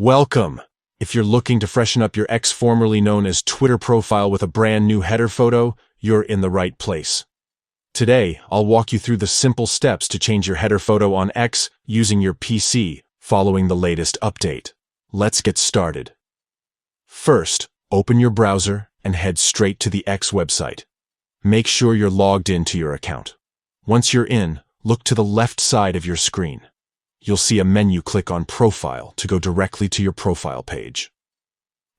Welcome! If you're looking to freshen up your X formerly known as Twitter profile with a brand new header photo, you're in the right place. Today, I'll walk you through the simple steps to change your header photo on X using your PC, following the latest update. Let's get started. First, open your browser and head straight to the X website. Make sure you're logged into your account. Once you're in, look to the left side of your screen. You'll see a menu. Click on Profile to go directly to your profile page.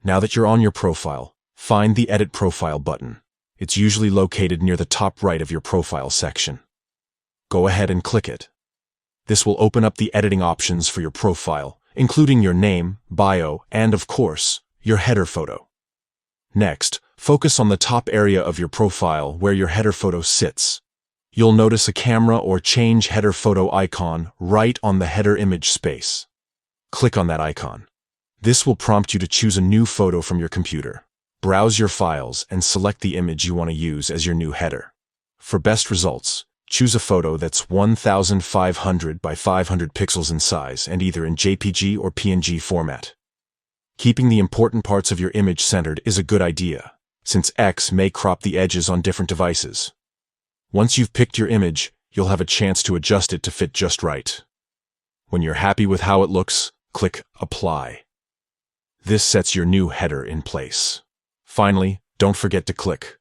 Now that you're on your profile, find the Edit Profile button. It's usually located near the top right of your profile section. Go ahead and click it. This will open up the editing options for your profile, including your name, bio, and of course, your header photo. Next, focus on the top area of your profile where your header photo sits. You'll notice a camera or change header photo icon right on the header image space. Click on that icon. This will prompt you to choose a new photo from your computer. Browse your files and select the image you want to use as your new header. For best results, choose a photo that's 1500 by 500 pixels in size and either in JPG or PNG format. Keeping the important parts of your image centered is a good idea, since X may crop the edges on different devices. Once you've picked your image, you'll have a chance to adjust it to fit just right. When you're happy with how it looks, click Apply. This sets your new header in place. Finally, don't forget to click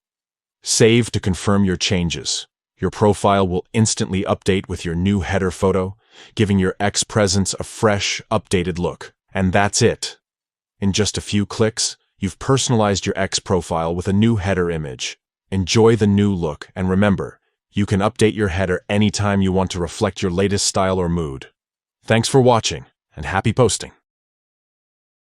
Save to confirm your changes. Your profile will instantly update with your new header photo, giving your X presence a fresh, updated look. And that's it. In just a few clicks, you've personalized your X profile with a new header image. Enjoy the new look, and remember, you can update your header anytime you want to reflect your latest style or mood. Thanks for watching, and happy posting!